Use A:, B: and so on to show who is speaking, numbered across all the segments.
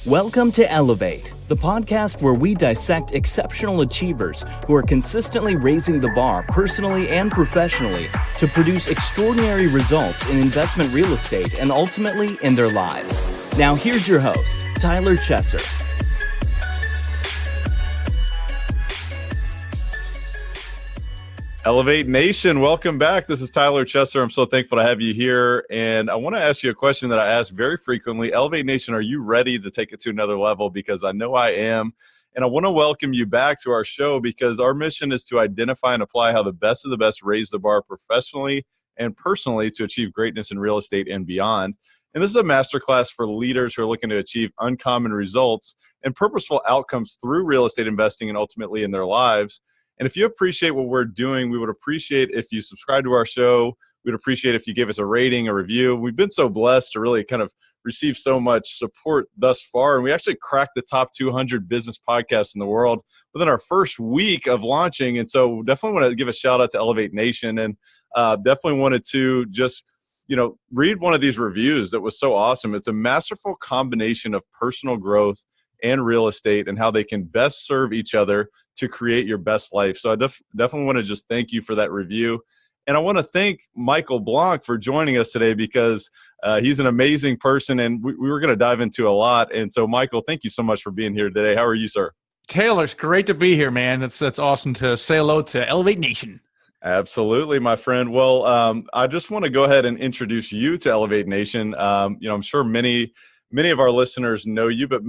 A: Welcome to Elevate, the podcast where we dissect exceptional achievers who are consistently raising the bar personally and professionally to produce extraordinary results in investment real estate and ultimately in their lives. Now here's your host, Tyler Chesser.
B: Elevate Nation, welcome back. This is Tyler Chesser. I'm so thankful to have you here. And I want to ask you a question that I ask very frequently. Elevate Nation, are you ready to take it to another level? Because I know I am. And I want to welcome you back to our show because our mission is to identify and apply how the best of the best raise the bar professionally and personally to achieve greatness in real estate and beyond. And this is a masterclass for leaders who are looking to achieve uncommon results and purposeful outcomes through real estate investing and ultimately in their lives. And if you appreciate what we're doing, we would appreciate if you subscribe to our show. We'd appreciate if you gave us a rating, a review. We've been so blessed to really kind of receive so much support thus far. And we actually cracked the top 200 business podcasts in the world within our first week of launching. And so definitely want to give a shout out to Elevate Nation and definitely wanted to just, read one of these reviews that was so awesome. It's a masterful combination of personal growth and real estate and how they can best serve each other to create your best life. So I definitely want to just thank you for that review. And I want to thank Michael Blanc for joining us today because he's an amazing person and we were going to dive into a lot. And so Michael, thank you so much for being here today. How are you, sir?
C: Taylor, it's great to be here, man. It's awesome to say hello to Elevate Nation.
B: Absolutely, my friend. Well, I just want to go ahead and introduce you to Elevate Nation. I'm sure many of our listeners know you, but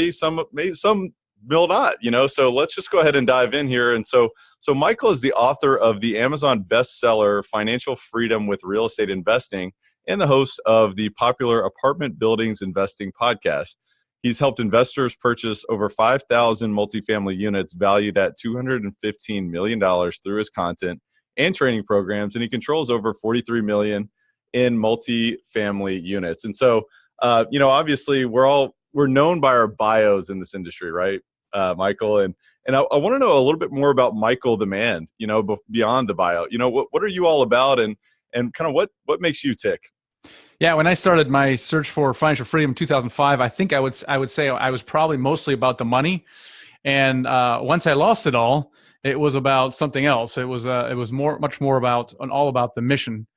B: some will not, so let's just go ahead and dive in here. And so Michael is the author of the Amazon bestseller, Financial Freedom with Real Estate Investing, and the host of the popular Apartment Buildings Investing podcast. He's helped investors purchase over 5,000 multifamily units valued at $215 million through his content and training programs. And he controls over 43 million in multifamily units. And so, obviously we're known by our bios in this industry, right, Michael? And I want to know a little bit more about Michael the man, beyond the bio. What are you all about and kind of what makes you tick?
C: Yeah, when I started my search for financial freedom in 2005, I think I would say I was probably mostly about the money. And once I lost it all, it was about something else. It was much more about the mission.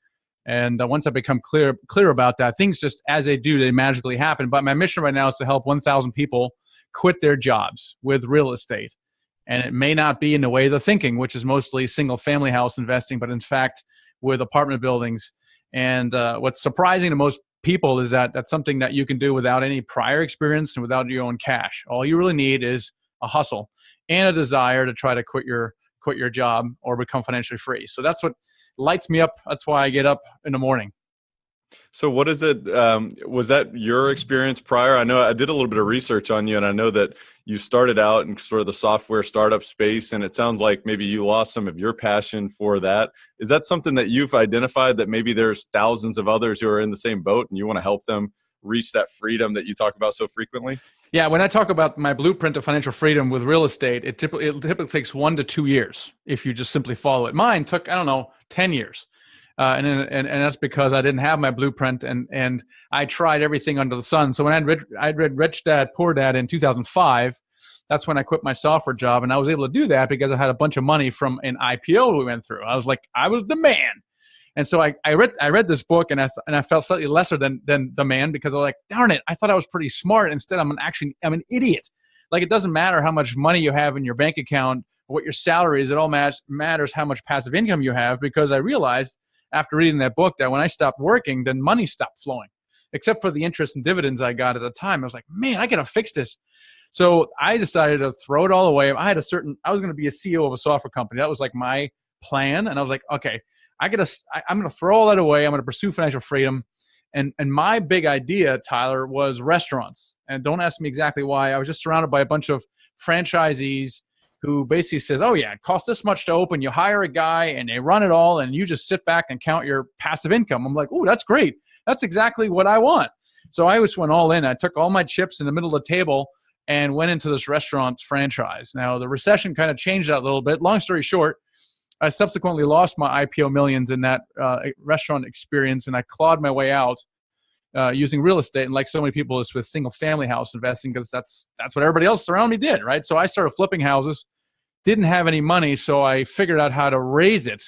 C: And once I become clear about that, things just as they do, they magically happen. But my mission right now is to help 1,000 people quit their jobs with real estate. And it may not be in the way they're thinking, which is mostly single family house investing, but in fact, with apartment buildings. And what's surprising to most people is that that's something that you can do without any prior experience and without your own cash. All you really need is a hustle and a desire to try to quit your job or become financially free. So that's what lights me up. That's why I get up in the morning.
B: So what is it? Was that your experience prior? I know I did a little bit of research on you, and I know that you started out in sort of the software startup space, and it sounds like maybe you lost some of your passion for that. Is that something that you've identified that maybe there's thousands of others who are in the same boat and you want to help them reach that freedom that you talk about so frequently?
C: Yeah, when I talk about my blueprint of financial freedom with real estate, it typically takes 1 to 2 years if you just simply follow it. Mine took, 10 years. And that's because I didn't have my blueprint and I tried everything under the sun. So when I'd read Rich Dad, Poor Dad in 2005, that's when I quit my software job. And I was able to do that because I had a bunch of money from an IPO we went through. I was the man. And so I read this book and I felt slightly lesser than the man because I was like, darn it, I thought I was pretty smart. Instead, I'm an idiot. Like, it doesn't matter how much money you have in your bank account or what your salary is. It all matters how much passive income you have, because I realized after reading that book that when I stopped working, then money stopped flowing, except for the interest and dividends I got at the time. I was like, man, I got to fix this. So I decided to throw it all away. I was going to be a CEO of a software company. That was like my plan. And I was like, okay, I'm going to throw all that away. I'm going to pursue financial freedom. And my big idea, Tyler, was restaurants. And don't ask me exactly why. I was just surrounded by a bunch of franchisees who basically says, oh yeah, it costs this much to open. You hire a guy and they run it all and you just sit back and count your passive income. I'm like, oh, that's great. That's exactly what I want. So I just went all in. I took all my chips in the middle of the table and went into this restaurant franchise. Now, the recession kind of changed that a little bit. Long story short, I subsequently lost my IPO millions in that restaurant experience, and I clawed my way out. using real estate. And like so many people, it's with single family house investing because that's what everybody else around me did, right? So I started flipping houses, didn't have any money, so I figured out how to raise it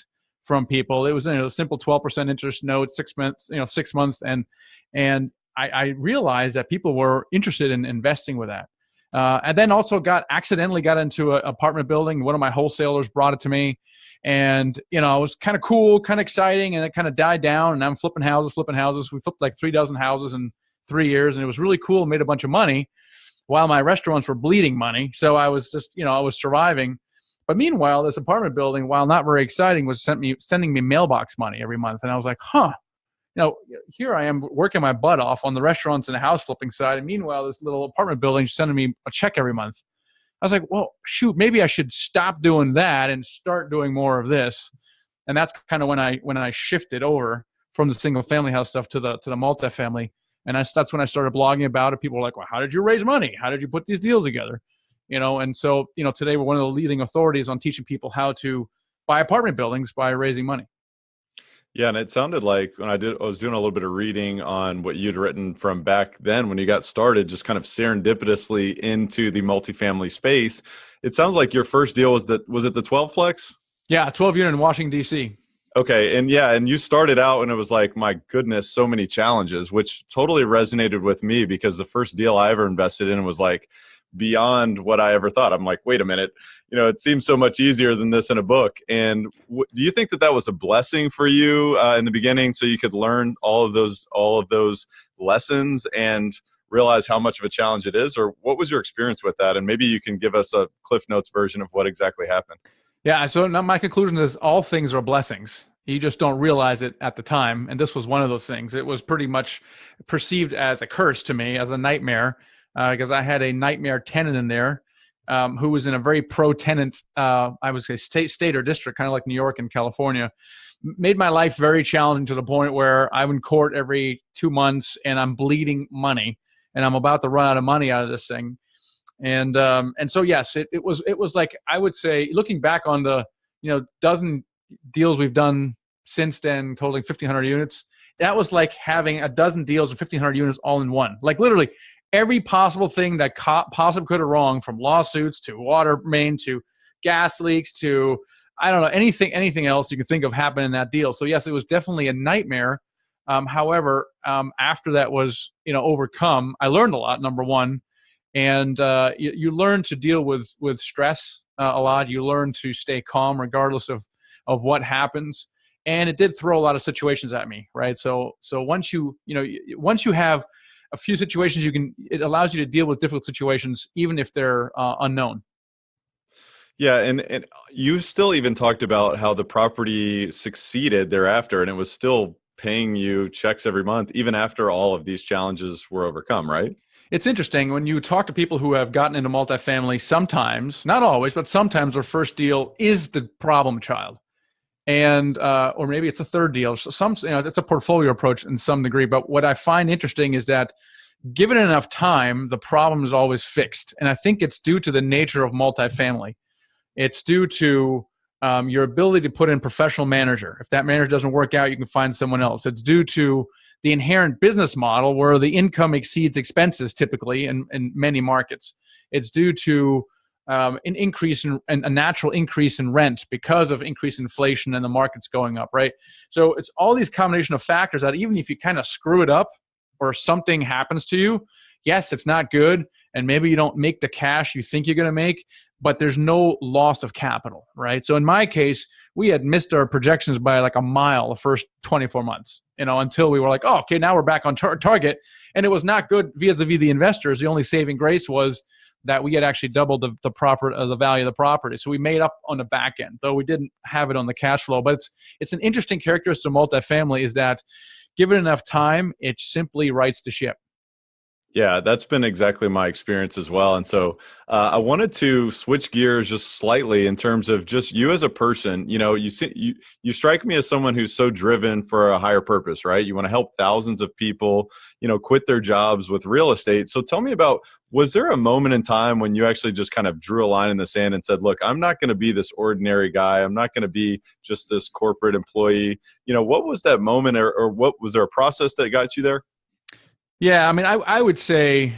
C: from people. It was a simple 12% interest note, 6 months, 6 months, and I realized that people were interested in investing with that. And then also accidentally got into an apartment building. One of my wholesalers brought it to me, and it was kind of cool, kind of exciting, and it kind of died down. And I'm flipping houses. We flipped like 3 dozen houses in 3 years, and it was really cool. Made a bunch of money while my restaurants were bleeding money. So I was just, I was surviving. But meanwhile, this apartment building, while not very exciting, was sending me mailbox money every month, and I was like, here I am working my butt off on the restaurants and the house flipping side. And meanwhile, this little apartment building is sending me a check every month. I was like, well, shoot, maybe I should stop doing that and start doing more of this. And that's kind of when I shifted over from the single family house stuff to the multifamily. And that's when I started blogging about it. People were like, well, how did you raise money? How did you put these deals together? And so, today we're one of the leading authorities on teaching people how to buy apartment buildings by raising money.
B: Yeah, and it sounded like when I was doing a little bit of reading on what you'd written from back then when you got started, just kind of serendipitously into the multifamily space. It sounds like your first deal was it the 12-plex?
C: Yeah, 12 unit in Washington, D.C.
B: Okay, and you started out and it was like, my goodness, so many challenges, which totally resonated with me because the first deal I ever invested in was like beyond what I ever thought. I'm like, wait a minute, it seems so much easier than this in a book. And do you think that was a blessing for you in the beginning, so you could learn all of those lessons and realize how much of a challenge it is? Or what was your experience with that? And maybe you can give us a Cliff Notes version of what exactly happened.
C: Yeah. So now my conclusion is all things are blessings. You just don't realize it at the time. And this was one of those things. It was pretty much perceived as a curse to me, as a nightmare. Because I had a nightmare tenant in there who was in a very pro-tenant, I would say state or district, kind of like New York and California. Made my life very challenging to the point where I'm in court every 2 months and I'm bleeding money and I'm about to run out of money out of this thing. And so, yes, it was like, I would say, looking back on the, dozen deals we've done since then, totaling 1,500 units, that was like having a dozen deals and 1,500 units all in one. Like literally, every possible thing that possibly could have wrong, from lawsuits to water main to gas leaks to, I don't know, anything else you can think of happened in that deal. So yes, it was definitely a nightmare. However, after that was, overcome, I learned a lot, number one. And you learn to deal with stress a lot. You learn to stay calm regardless of what happens. And it did throw a lot of situations at me, right? So once you have a few situations, it allows you to deal with difficult situations, even if they're unknown.
B: Yeah. And you still even talked about how the property succeeded thereafter, and it was still paying you checks every month, even after all of these challenges were overcome, right?
C: It's interesting when you talk to people who have gotten into multifamily, sometimes, not always, but sometimes their first deal is the problem child. And or maybe it's a third deal. So it's a portfolio approach in some degree. But what I find interesting is that given enough time, the problem is always fixed. And I think it's due to the nature of multifamily. It's due to your ability to put in professional manager. If that manager doesn't work out, you can find someone else. It's due to the inherent business model where the income exceeds expenses typically in many markets. It's due to an increase in a natural increase in rent because of increased inflation and the market's going up, right? So it's all these combination of factors that even if you kind of screw it up or something happens to you, yes, it's not good, and maybe you don't make the cash you think you're going to make, but there's no loss of capital, right? So in my case, we had missed our projections by like a mile the first 24 months, until we were like, oh, okay, now we're back on target. And it was not good vis-a-vis the investors. The only saving grace was that we had actually doubled the value of the property. So we made up on the back end, though we didn't have it on the cash flow. But it's an interesting characteristic of multifamily is that given enough time, it simply rights the ship.
B: Yeah, that's been exactly my experience as well. And so I wanted to switch gears just slightly in terms of just you as a person. You strike me as someone who's so driven for a higher purpose, right? You want to help thousands of people, quit their jobs with real estate. So tell me about, was there a moment in time when you actually just kind of drew a line in the sand and said, look, I'm not going to be this ordinary guy. I'm not going to be just this corporate employee. What was that moment, or what was there a process that got you there?
C: Yeah, I mean, I would say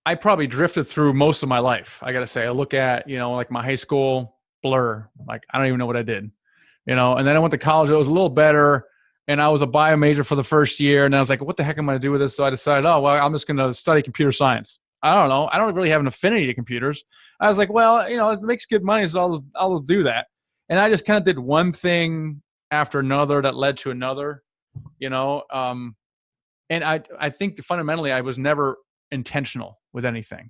C: I probably drifted through most of my life. I got to say, I look at, like my high school blur, like I don't even know what I did, and then I went to college. It was a little better. And I was a bio major for the first year. And I was like, what the heck am I going to do with this? So I decided, oh, well, I'm just going to study computer science. I don't know. I don't really have an affinity to computers. I was like, well, it makes good money, so I'll just do that. And I just kind of did one thing after another that led to another, you know. And I think fundamentally I was never intentional with anything.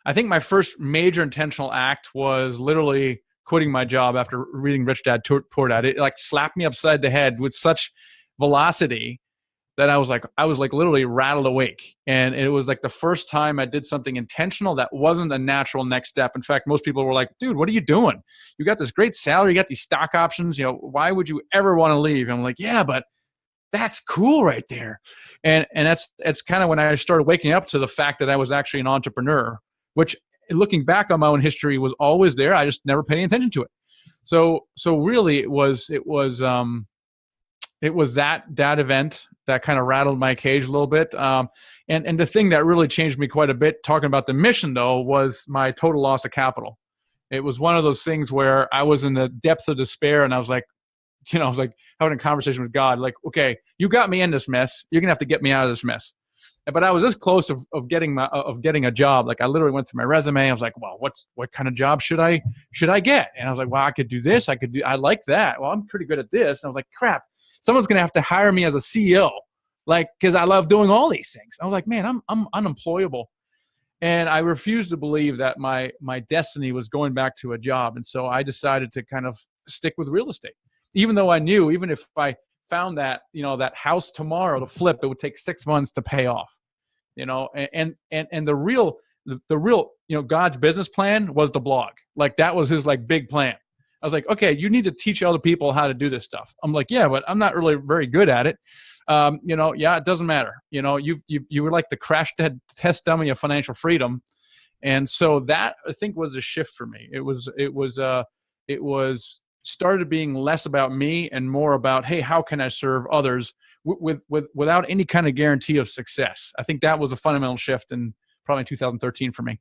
C: I think my first major intentional act was literally quitting my job after reading Rich Dad Poor Dad. It like slapped me upside the head with such velocity that I was like literally rattled awake. And it was like the first time I did something intentional that wasn't a natural next step. In fact, most people were like, dude, what are you doing? You got this great salary, you got these stock options, why would you ever want to leave? And I'm like, yeah, but that's cool right there. And that's kind of when I started waking up to the fact that I was actually an entrepreneur, which looking back on my own history was always there. I just never paid any attention to it. So really it was that event that kind of rattled my cage a little bit. And the thing that really changed me quite a bit, talking about the mission though, was my total loss of capital. It was one of those things where I was in the depths of despair, and I was like, I was like having a conversation with God, like, okay, you got me in this mess. You're going to have to get me out of this mess. But I was this close of getting a job. Like I literally went through my resume. I was like, well, what kind of job should I get? And I was like, well, I could do this. I like that. Well, I'm pretty good at this. And I was like, crap, someone's going to have to hire me as a CEO. Like, cause I love doing all these things. I was like, man, I'm unemployable. And I refused to believe that my destiny was going back to a job. And so I decided to kind of stick with real estate, even though I knew, even if I found that, that house tomorrow to flip, it would take 6 months to pay off, and the real, God's business plan was the blog. Like that was his like big plan. I was like, okay, you need to teach other people how to do this stuff. I'm like, yeah, but I'm not really very good at it. Yeah, it doesn't matter. You were like the crash test dummy of financial freedom. And so that I think was a shift for me. It was started being less about me and more about, hey, how can I serve others without any kind of guarantee of success? I think that was a fundamental shift in probably 2013 for me.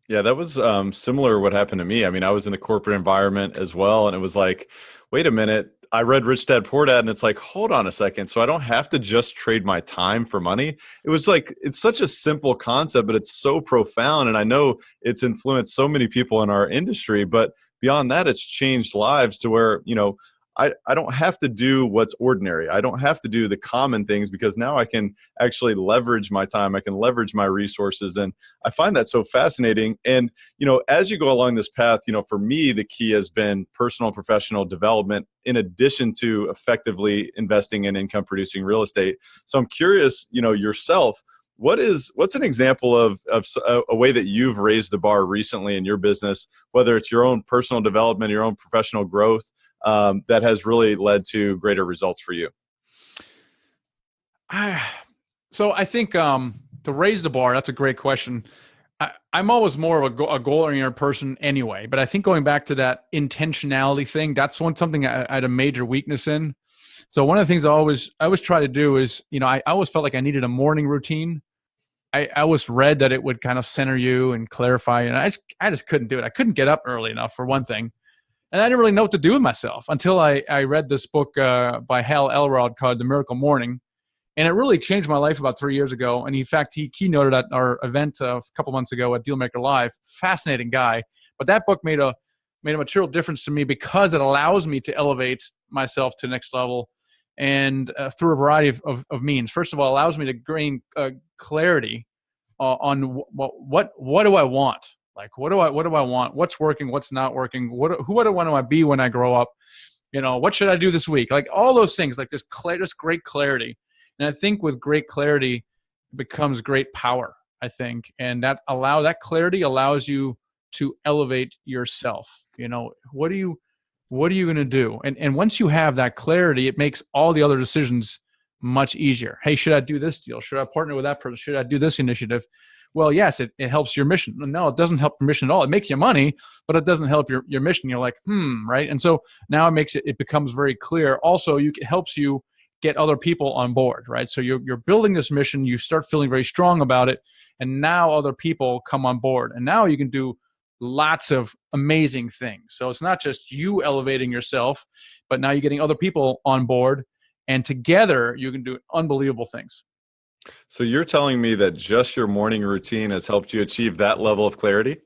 B: Yeah, that was similar what happened to me. I mean, I was in the corporate environment as well, and it was like, wait a minute, I read Rich Dad Poor Dad, and it's like, hold on a second. So I don't have to just trade my time for money. It was like, it's such a simple concept, but it's so profound. And I know it's influenced so many people in our industry, but beyond that, it's changed lives to where, I don't have to do what's ordinary. I don't have to do the common things, because now I can actually leverage my time. I can leverage my resources. And I find that so fascinating. And, as you go along this path, for me, the key has been personal and professional development in addition to effectively investing in income producing real estate. So I'm curious, yourself, what's an example of a way that you've raised the bar recently in your business, whether it's your own personal development, your own professional growth, that has really led to greater results for you?
C: So I think to raise the bar, that's a great question. I'm always more of a goal-oriented person anyway, but I think going back to that intentionality thing, that's something I had a major weakness in. So one of the things I always try to do is, I always felt like I needed a morning routine. I always read that it would kind of center you and clarify, and I just couldn't do it. I couldn't get up early enough, for one thing. And I didn't really know what to do with myself until I read this book by Hal Elrod called The Miracle Morning. And it really changed my life about 3 years ago. And in fact, he keynoted at our event a couple months ago at Dealmaker Live. Fascinating guy. But that book made a material difference to me because it allows me to elevate myself to the next level, and through a variety of means. First of all, it allows me to gain clarity on what do I want? Like, what do I want? What's working? What's not working? Who do I want to be when I grow up? What should I do this week? Like all those things, like this great clarity. And I think with great clarity becomes great power, I think. And that clarity allows you to elevate yourself. What are you going to do? And once you have that clarity, it makes all the other decisions much easier. Hey, should I do this deal? Should I partner with that person? Should I do this initiative? Well, yes, it helps your mission. No, it doesn't help your mission at all. It makes you money, but it doesn't help your mission. You're like, right? And so now it becomes very clear. Also, it helps you get other people on board, right? So you're building this mission, you start feeling very strong about it, and now other people come on board, and now you can do lots of amazing things. So it's not just you elevating yourself, but now you're getting other people on board, and together you can do unbelievable things.
B: So you're telling me that just your morning routine has helped you achieve that level of clarity?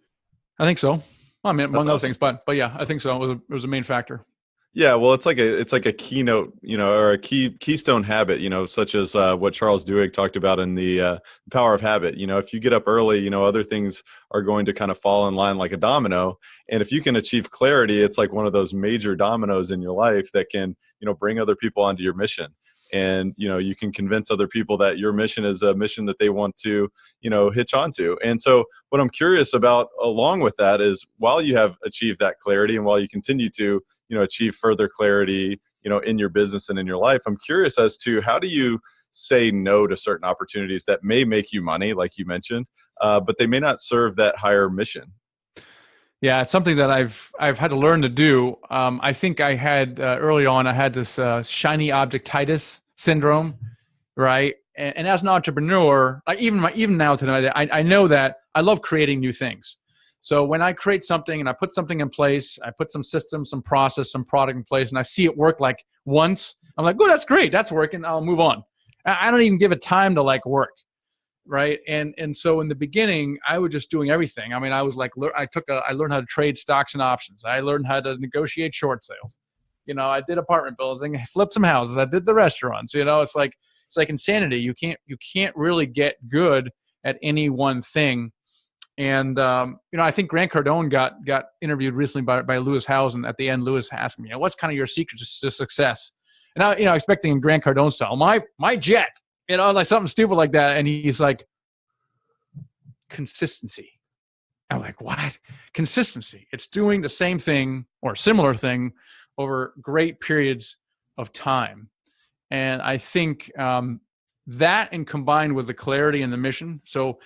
C: I think so. Well, I mean, among
B: That's
C: other
B: awesome.
C: things, but yeah, I think so. It was a main factor.
B: Yeah, well, it's like a keynote, or a keystone habit, such as what Charles Duhigg talked about in the Power of Habit. If you get up early, other things are going to kind of fall in line like a domino. And if you can achieve clarity, it's like one of those major dominoes in your life that can, bring other people onto your mission. And you can convince other people that your mission is a mission that they want to, hitch onto. And so, what I'm curious about, along with that, is while you have achieved that clarity, and while you continue to achieve further clarity, in your business and in your life, I'm curious as to how do you say no to certain opportunities that may make you money, like you mentioned, but they may not serve that higher mission.
C: Yeah, it's something that I've had to learn to do. I think I had early on. I had this shiny objectitis syndrome, right? And as an entrepreneur, like even now today, I know that I love creating new things. So when I create something and I put something in place, I put some system, some process, some product in place, and I see it work like once, I'm like, oh, that's great, that's working. I'll move on. I don't even give it time to like work. Right. And so in the beginning, I was just doing everything. I mean, I was like, I learned how to trade stocks and options. I learned how to negotiate short sales. I did apartment building, I flipped some houses. I did the restaurants. It's like insanity. You can't really get good at any one thing. And, I think Grant Cardone got interviewed recently by Lewis Howes. At the end, Lewis asked me, what's kind of your secret to success? And I, expecting Grant Cardone style, my jet, like something stupid like that. And he's like, consistency. I'm like, what? Consistency. It's doing the same thing or similar thing over great periods of time. And I think that, and combined with the clarity and the mission. So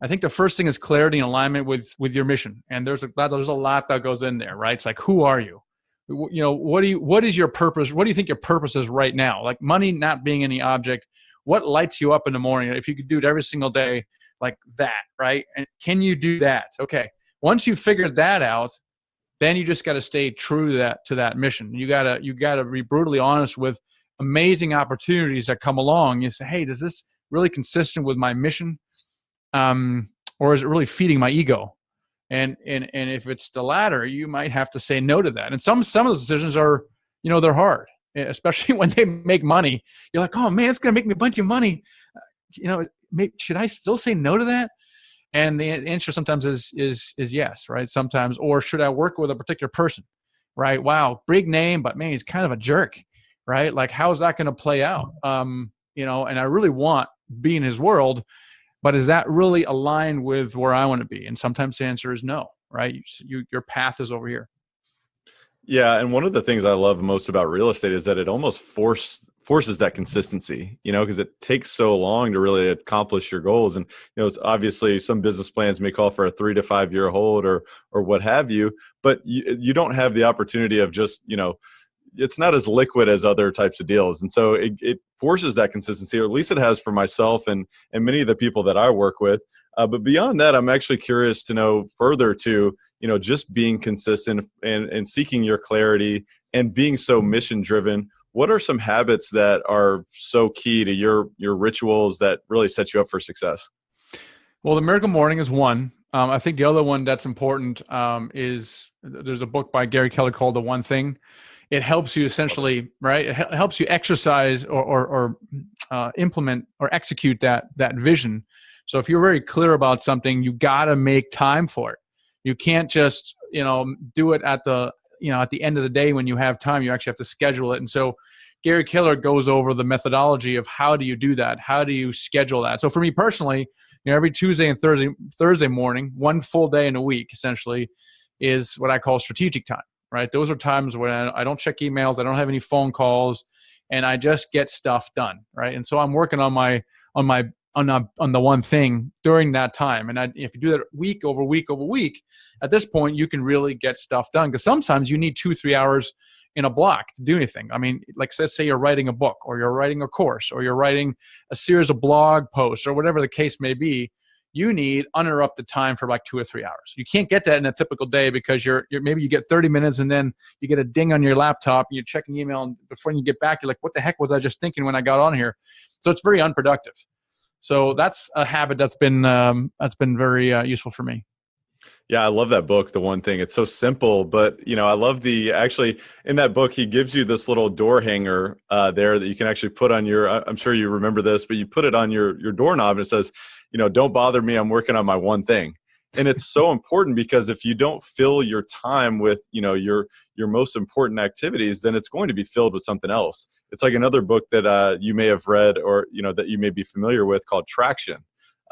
C: I think the first thing is clarity and alignment with your mission. And there's a lot that goes in there, right? It's like, who are you? What is your purpose? What do you think your purpose is right now? Like money not being any object. What lights you up in the morning? If you could do it every single day like that, right? And can you do that? Okay. Once you figured that out, then you just got to stay true to that mission. You gotta be brutally honest with amazing opportunities that come along. You say, hey, does this really consistent with my mission? Or is it really feeding my ego? And if it's the latter, you might have to say no to that. And some of those decisions are, they're hard, especially when they make money. You're like, oh man, it's going to make me a bunch of money. Should I still say no to that? And the answer sometimes is yes, right? Sometimes, or should I work with a particular person, right? Wow, big name, but man, he's kind of a jerk, right? Like, how's that going to play out? And I really want to be in his world, but is that really aligned with where I want to be? And sometimes the answer is no, right? Your path is over here.
B: Yeah, and one of the things I love most about real estate is that it almost forces that consistency, because it takes so long to really accomplish your goals. And it's obviously some business plans may call for a 3 to 5 year hold or what have you, but you don't have the opportunity of just it's not as liquid as other types of deals. And so it forces that consistency, or at least it has for myself and many of the people that I work with. But beyond that, I'm actually curious to know further to, just being consistent and seeking your clarity and being so mission driven. What are some habits that are so key to your rituals that really set you up for success?
C: Well, the Miracle Morning is one. I think the other one that's important is there's a book by Gary Keller called The One Thing. It helps you essentially, right? It helps you exercise or implement or execute that vision. So if you're very clear about something, you got to make time for it. You can't just, do it at the end of the day when you have time. You actually have to schedule it. And so Gary Keller goes over the methodology of how do you do that? How do you schedule that? So for me personally, every Tuesday and Thursday morning, one full day in a week, essentially, is what I call strategic time. Right? Those are times when I don't check emails, I don't have any phone calls, and I just get stuff done. Right? And so I'm working on the one thing during that time. And if you do that week over week over week, at this point you can really get stuff done. Because sometimes you need 2-3 hours in a block to do anything. I mean, like let's say you're writing a book, or you're writing a course, or you're writing a series of blog posts, or whatever the case may be. You need uninterrupted time for like 2 or 3 hours. You can't get that in a typical day because you're maybe you get 30 minutes and then you get a ding on your laptop and you're checking email, and before you get back, you're like, what the heck was I just thinking when I got on here? So it's very unproductive. So that's a habit that's been very useful for me.
B: Yeah, I love that book, The One Thing. It's so simple, but I love actually in that book, he gives you this little door hanger there that you can actually put on I'm sure you remember this, but you put it on your doorknob and it says, don't bother me, I'm working on my one thing. And it's so important because if you don't fill your time with, your most important activities, then it's going to be filled with something else. It's like another book that you may have read or, that you may be familiar with called Traction.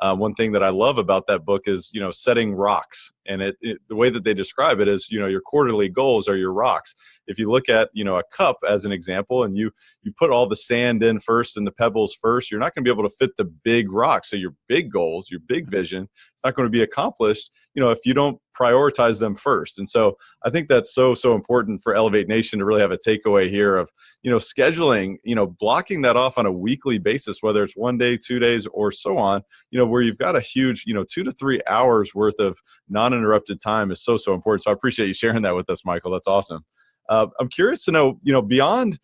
B: One thing that I love about that book is, setting rocks. And the way that they describe it is, your quarterly goals are your rocks. If you look at, a cup as an example, and you put all the sand in first and the pebbles first, you're not going to be able to fit the big rocks. So your big goals, your big vision, it's not going to be accomplished, if you don't prioritize them first. And so I think that's so important for Elevate Nation to really have a takeaway here of, scheduling, blocking that off on a weekly basis, whether it's 1 day, 2 days, or so on, where you've got a huge, 2 to 3 hours worth of non-interrupted time is so important. So I appreciate you sharing that with us, Michael. That's awesome. I'm curious to know, beyond,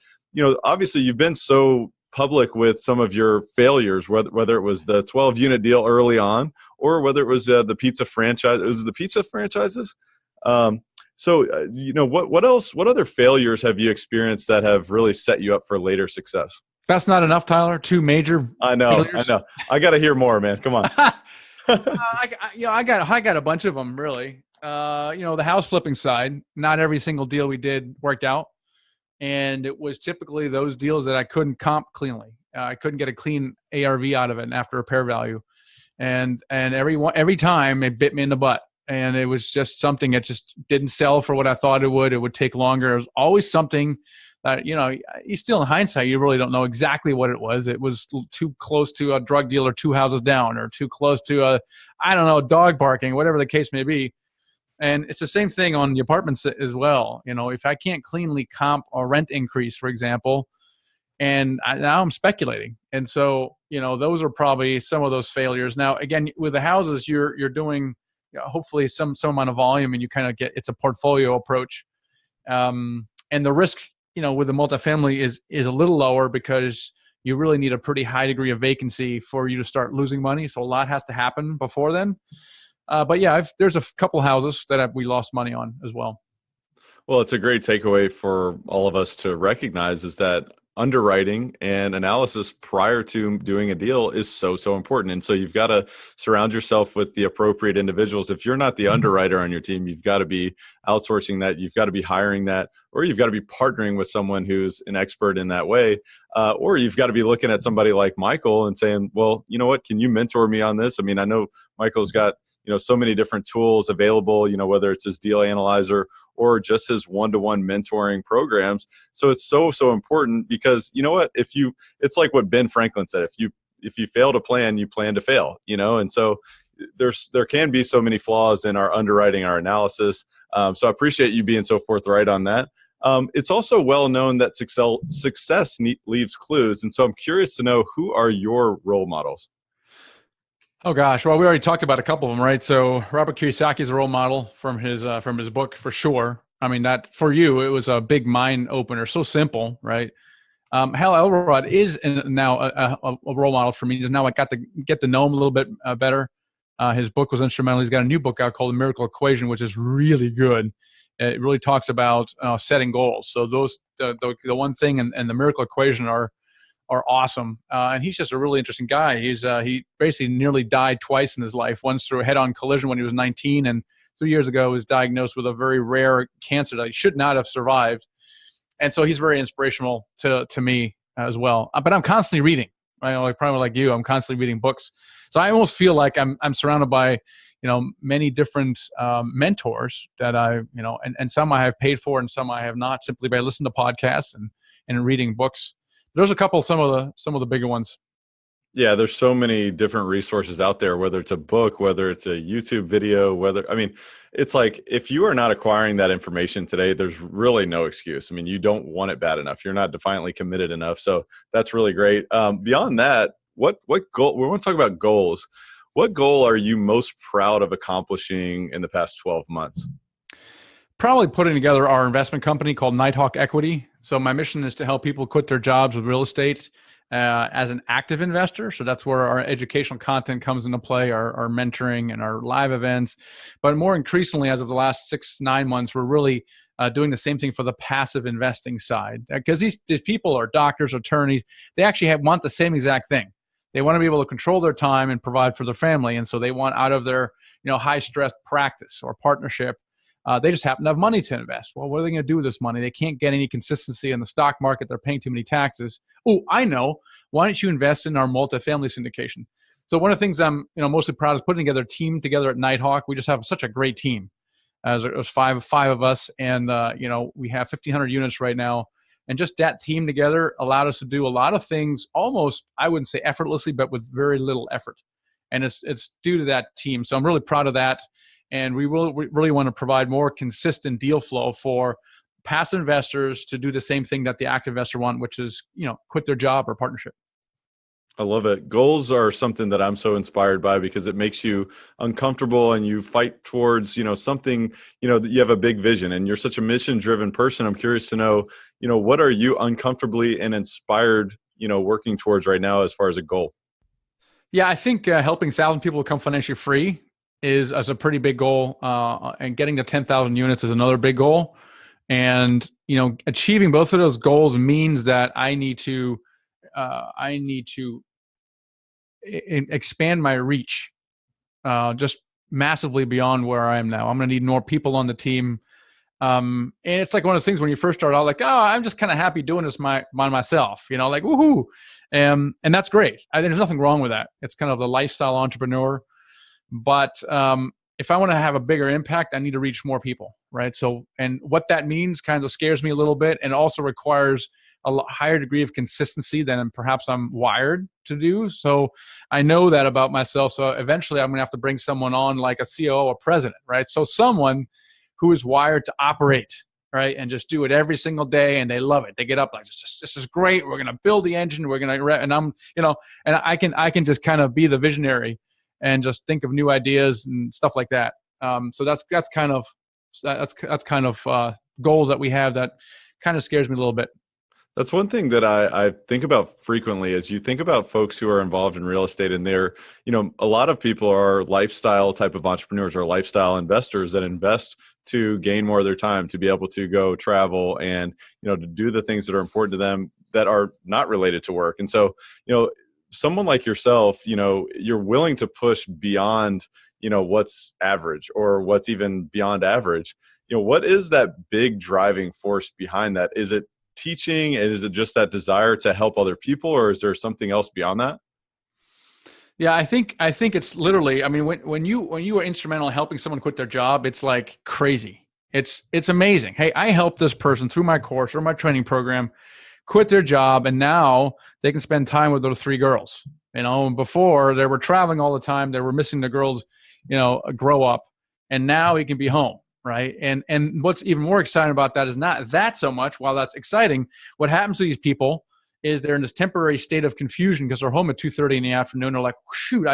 B: obviously you've been so public with some of your failures, whether it was the 12-unit deal early on or whether it was the pizza franchise. It was the pizza franchises. What else? What other failures have you experienced that have really set you up for later success?
C: That's not enough, Tyler. 2 major failures.
B: I know. I got to hear more, man. Come on.
C: I got a bunch of them, really. The house flipping side, not every single deal we did worked out. And it was typically those deals that I couldn't comp cleanly. I couldn't get a clean ARV out of it after repair value. And every time it bit me in the butt. And it was just something that just didn't sell for what I thought it would. It would take longer. It was always something that, you still in hindsight, you really don't know exactly what it was. It was too close to a drug dealer 2 houses down, or too close to dog barking, whatever the case may be. And it's the same thing on the apartments as well. If I can't cleanly comp a rent increase, for example, and now I'm speculating. And so, those are probably some of those failures. Now, again, with the houses, you're doing hopefully some amount of volume, and you kind of it's a portfolio approach. And the risk, with the multifamily is a little lower because you really need a pretty high degree of vacancy for you to start losing money. So a lot has to happen before then. But yeah, there's a couple houses that we lost money on as well.
B: Well, it's a great takeaway for all of us to recognize is that underwriting and analysis prior to doing a deal is so important. And so you've got to surround yourself with the appropriate individuals. If you're not the underwriter on your team, you've got to be outsourcing that. You've got to be hiring that, or you've got to be partnering with someone who's an expert in that way. Or you've got to be looking at somebody like Michael and saying, well, you know what, can you mentor me on this? I mean, I know Michael's got so many different tools available, whether it's his deal analyzer or just his one-to-one mentoring programs. So it's so important because it's like what Ben Franklin said, if you fail to plan, you plan to fail, and so there can be so many flaws in our underwriting, our analysis. So I appreciate you being so forthright on that. It's also well known that success leaves clues. And so I'm curious to know, who are your role models?
C: Oh gosh, well, we already talked about a couple of them, right? So Robert Kiyosaki is a role model from his book for sure. I mean, that for you, it was a big mind opener. So simple, right? Hal Elrod is now a role model for me. Because now I got to get to know him a little bit better. His book was instrumental. He's got a new book out called The Miracle Equation, which is really good. It really talks about setting goals. So those the one thing and the Miracle Equation are awesome. And he's just a really interesting guy. He basically nearly died twice in his life, once through a head-on collision when he was 19, and 3 years ago was diagnosed with a very rare cancer that he should not have survived. And so he's very inspirational to me as well. But I'm constantly reading, right? Like probably like you, I'm constantly reading books. So I almost feel like I'm surrounded by, many different mentors that and some I have paid for and some I have not, simply by listening to podcasts and reading books. There's a couple, some of the bigger ones.
B: Yeah, there's so many different resources out there, whether it's a book, whether it's a YouTube video, I mean, it's like if you are not acquiring that information today, there's really no excuse. I mean, you don't want it bad enough. You're not defiantly committed enough. So that's really great. Beyond that, what goal, we want to talk about goals. What goal are you most proud of accomplishing in the past 12 months?
C: Probably putting together our investment company called Nighthawk Equity. So my mission is to help people quit their jobs with real estate as an active investor. So that's where our educational content comes into play, our mentoring and our live events. But more increasingly, as of the last 6-9 months, we're really doing the same thing for the passive investing side. Because these people are doctors, attorneys, they actually want the same exact thing. They want to be able to control their time and provide for their family. And so they want out of their high stress practice or partnership, they just happen to have money to invest. Well, what are they going to do with this money? They can't get any consistency in the stock market. They're paying too many taxes. Oh, I know. Why don't you invest in our multifamily syndication? So one of the things I'm mostly proud of is putting together a team together at Nighthawk. We just have such a great team. There's five of us, and we have 1,500 units right now. And just that team together allowed us to do a lot of things almost, I wouldn't say effortlessly, but with very little effort. And it's due to that team. So I'm really proud of that. And we really want to provide more consistent deal flow for passive investors to do the same thing that the active investor want, which is, quit their job or partnership.
B: I love it. Goals are something that I'm so inspired by because it makes you uncomfortable and you fight towards, something, that you have a big vision and you're such a mission driven person. I'm curious to know, what are you uncomfortably and inspired, working towards right now as far as a goal?
C: Yeah, I think helping 1,000 people become financially free is a pretty big goal, and getting to 10,000 units is another big goal. And achieving both of those goals means that I need to expand my reach just massively beyond where I am now. I'm going to need more people on the team. And it's like one of those things when you first start out, like, oh, I'm just kind of happy doing this by myself, like woohoo. And that's great. There's nothing wrong with that. It's kind of the lifestyle entrepreneur. But if I want to have a bigger impact, I need to reach more people, right? So, and what that means kind of scares me a little bit, and also requires a higher degree of consistency than perhaps I'm wired to do. So I know that about myself. So eventually I'm going to have to bring someone on like a COO or president, right? So someone who is wired to operate, right? And just do it every single day. And they love it. They get up like, this is great. We're going to build the engine. We're going to, and I'm, and I can just kind of be the visionary and just think of new ideas and stuff like that. So that's kind of goals that we have that kind of scares me a little bit.
B: That's one thing that I think about frequently is you think about folks who are involved in real estate and they're, a lot of people are lifestyle type of entrepreneurs or lifestyle investors that invest to gain more of their time, to be able to go travel and, to do the things that are important to them that are not related to work. And so, someone like yourself, you're willing to push beyond, what's average or what's even beyond average. What is that big driving force behind that? Is it teaching? Is it just that desire to help other people, or is there something else beyond that?
C: Yeah, I think it's literally, I mean, when you are instrumental in helping someone quit their job, it's like crazy. It's amazing. Hey, I helped this person through my course or my training program quit their job, and now they can spend time with their 3 girls. Before they were traveling all the time, they were missing the girls, grow up, and now he can be home. Right. And what's even more exciting about that is not that so much. While that's exciting, what happens to these people is they're in this temporary state of confusion because they're home at 2:30 in the afternoon. They're like, shoot,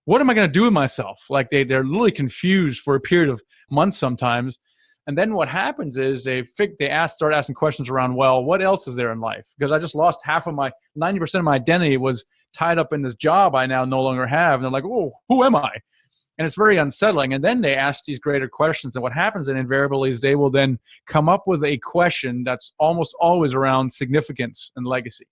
C: what am I going to do with myself? Like they're literally confused for a period of months sometimes. And then what happens is they start asking questions around, well, what else is there in life? Because I just lost 90% of my identity was tied up in this job I now no longer have. And they're like, oh, who am I? And it's very unsettling. And then they ask these greater questions. And what happens then invariably is they will then come up with a question that's almost always around significance and legacy.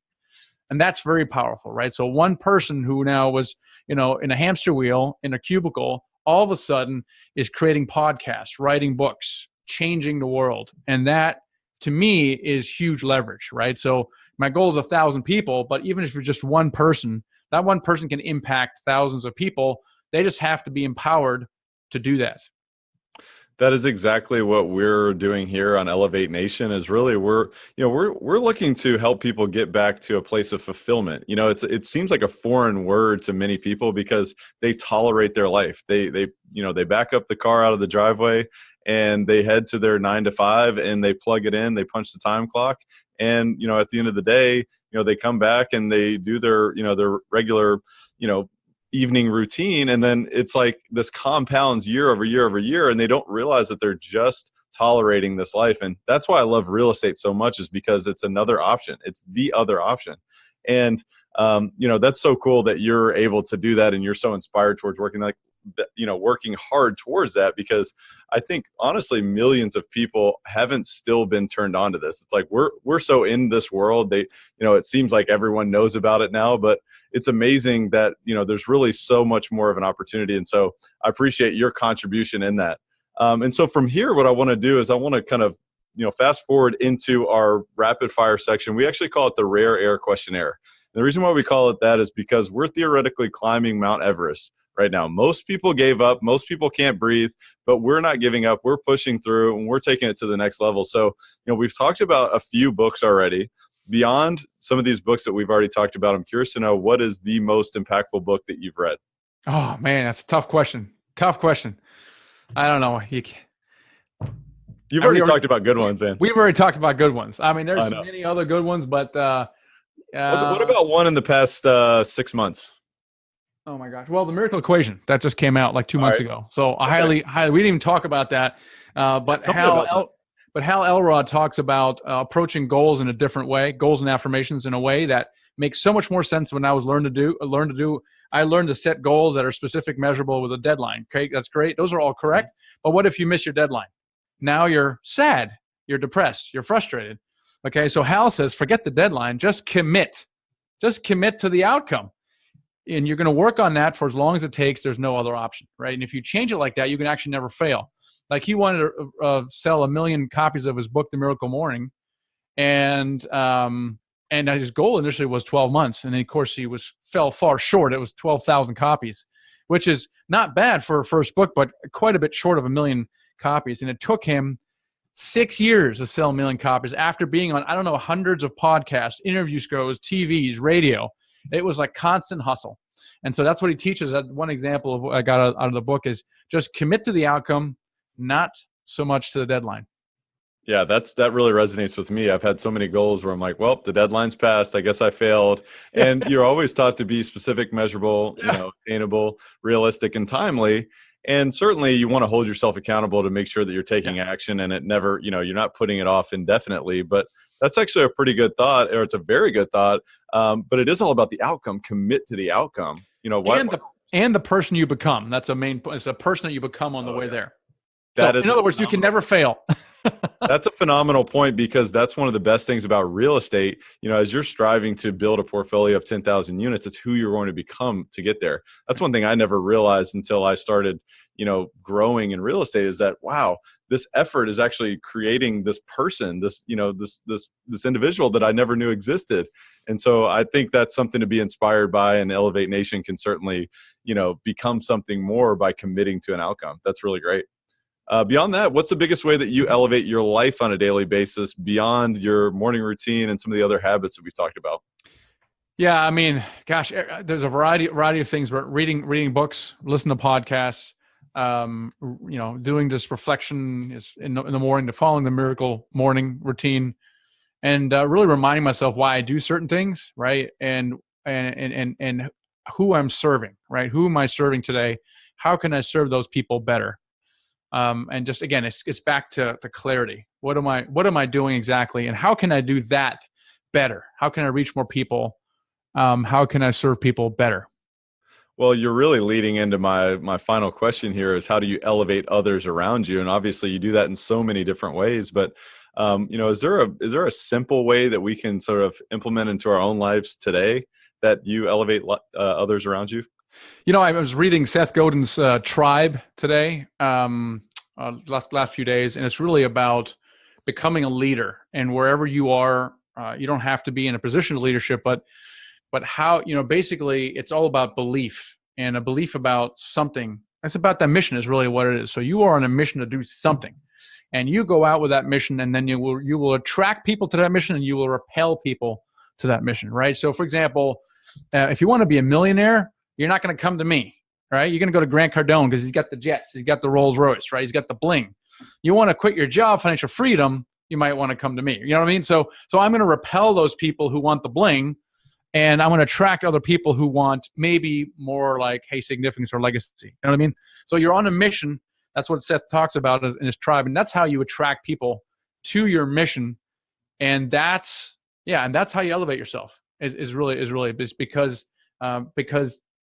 C: And that's very powerful, right? So one person who now was, in a hamster wheel, in a cubicle, all of a sudden is creating podcasts, writing books, changing the world. And that, to me, is huge leverage, right? So my goal is 1,000 people, but even if you're just one person, that one person can impact thousands of people. They just have to be empowered to do that.
B: That is exactly what we're doing here on Elevate Nation. Is really we're looking to help people get back to a place of fulfillment. It seems like a foreign word to many people because they tolerate their life. They back up the car out of the driveway and they head to their 9 to 5 and they plug it in, they punch the time clock, and at the end of the day, they come back and they do their regular, evening routine, and then it's like this compounds year over year over year, and they don't realize that they're just tolerating this life. And that's why I love real estate so much, is because it's another option. It's the other option. And that's so cool that you're able to do that, and you're so inspired towards working like that, working hard towards that, because I think honestly millions of people haven't still been turned on to this. It's like we're so in this world. It seems like everyone knows about it now, but it's amazing that there's really so much more of an opportunity. And so I appreciate your contribution in that. And so from here, what I want to do is I want to kind of fast forward into our rapid fire section. We actually call it the Rare Air Questionnaire. And the reason why we call it that is because we're theoretically climbing Mount Everest right now. Most people gave up. Most people can't breathe, but we're not giving up. We're pushing through and we're taking it to the next level. So, we've talked about a few books already. Beyond some of these books that we've already talked about, I'm curious to know, what is the most impactful book that you've read?
C: Oh man, that's a tough question. Tough question. I don't know.
B: You've already talked about good ones, man.
C: We've already talked about good ones. I mean, there's
B: know.
C: many other good ones, but
B: what about one in the past 6 months?
C: Oh my gosh. Well, The Miracle Equation, that just came out like 2 months ago. So I highly, we didn't even talk about that. But Hal Elrod talks about approaching goals in a different way, goals and affirmations in a way that makes so much more sense when I was learned to do. I learned to set goals that are specific, measurable with a deadline. Okay, that's great. Those are all correct. But what if you miss your deadline? Now you're sad, you're depressed, you're frustrated. Okay, so Hal says, forget the deadline, just commit. Just commit to the outcome. And you're going to work on that for as long as it takes. There's no other option, right? And if you change it like that, you can actually never fail. Like he wanted to sell 1 million copies of his book, The Miracle Morning, and his goal initially was 12 months, and then of course he fell far short. It was 12,000 copies, which is not bad for a first book, but quite a bit short of 1 million copies. And it took him 6 years to sell 1 million copies after being on, I don't know, hundreds of podcasts, interview shows, TVs, radio. It was like constant hustle. And so that's what he teaches. One example of what I got out of the book is just commit to the outcome, not so much to the deadline.
B: Yeah, that really resonates with me. I've had so many goals where I'm like, well, the deadline's passed. I guess I failed. And you're always taught to be specific, measurable, attainable, realistic, and timely. And certainly you want to hold yourself accountable to make sure that you're taking action, and it never, you're not putting it off indefinitely. But that's actually a pretty good thought, or it's a very good thought. But it is all about the outcome. Commit to the outcome.
C: And the person you become. That's a main point. It's a person that you become on the way there.
B: So,
C: in other words, you can never fail.
B: That's a phenomenal point, because that's one of the best things about real estate. As you're striving to build a portfolio of 10,000 units, it's who you're going to become to get there. That's one thing I never realized until I started, growing in real estate, is that, wow, this effort is actually creating this person, this individual that I never knew existed. And so I think that's something to be inspired by, and Elevate Nation can certainly, become something more by committing to an outcome. That's really great. Beyond that, what's the biggest way that you elevate your life on a daily basis beyond your morning routine and some of the other habits that we've talked about?
C: Yeah, I mean, gosh, there's a variety of things. But reading books, listening to podcasts, doing this reflection in the morning, to following the Miracle Morning routine, and really reminding myself why I do certain things, right? And who I'm serving, right? Who am I serving today? How can I serve those people better? And just, again, it's back to clarity. What am I doing exactly? And how can I do that better? How can I reach more people? How can I serve people better?
B: Well, you're really leading into my final question here, is how do you elevate others around you? And obviously you do that in so many different ways, but is there a simple way that we can sort of implement into our own lives today that you elevate others around you?
C: I was reading Seth Godin's Tribe today, last few days, and it's really about becoming a leader. And wherever you are, you don't have to be in a position of leadership, but how, basically it's all about belief, and a belief about something It's about that mission is really what it is. So you are on a mission to do something, and you go out with that mission, and then you will attract people to that mission, and you will repel people to that mission, right? So for example, if you want to be a millionaire, you're not going to come to me, right? You're going to go to Grant Cardone because he's got the jets, he's got the Rolls Royce, right? He's got the bling. You want to quit your job, financial freedom, you might want to come to me. You know what I mean? So I'm going to repel those people who want the bling, and I'm going to attract other people who want maybe more like, hey, significance or legacy. You know what I mean? So you're on a mission. That's what Seth talks about in his tribe, and that's how you attract people to your mission. And that's how you elevate yourself. Is really because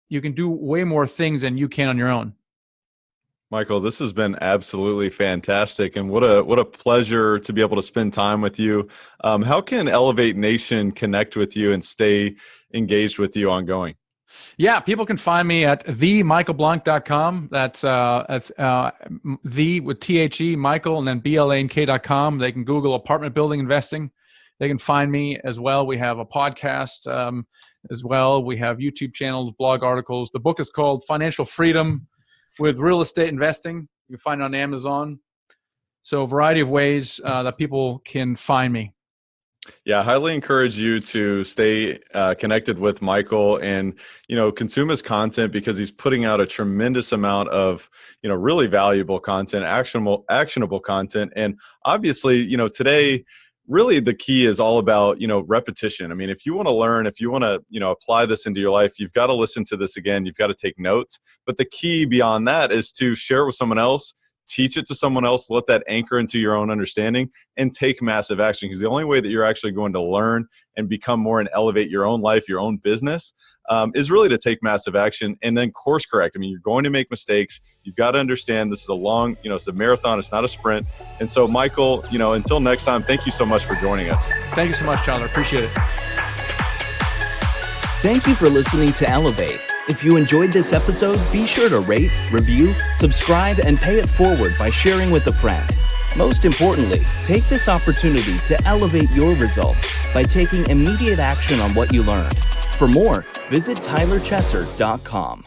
C: you can do way more things than you can on your own.
B: Michael, this has been absolutely fantastic, and what a pleasure to be able to spend time with you. How can Elevate Nation connect with you and stay engaged with you ongoing?
C: Yeah, people can find me at themichaelblank.com. That's the with THE Michael and then BLANK.com. They can Google apartment building investing. They can find me as well. We have a podcast as well. We have YouTube channels, blog articles. The book is called Financial Freedom with Real Estate Investing. You can find it on Amazon. So a variety of ways that people can find me.
B: Yeah, I highly encourage you to stay connected with Michael and, consume his content, because he's putting out a tremendous amount of, really valuable content, actionable content. And obviously, today, really the key is all about, repetition. I mean, if you want to learn, if you want to, apply this into your life, you've got to listen to this again. You've got to take notes. But the key beyond that is to share with someone else, teach it to someone else, let that anchor into your own understanding, and take massive action. Because the only way that you're actually going to learn and become more and elevate your own life, your own business, is really to take massive action and then course correct. I mean, you're going to make mistakes. You've got to understand this is a long, it's a marathon. It's not a sprint. And so, Michael, until next time, thank you so much for joining us.
C: Thank you so much, Tyler. Appreciate it.
A: Thank you for listening to Elevate. If you enjoyed this episode, be sure to rate, review, subscribe, and pay it forward by sharing with a friend. Most importantly, take this opportunity to elevate your results by taking immediate action on what you learned. For more, visit tylerchesser.com.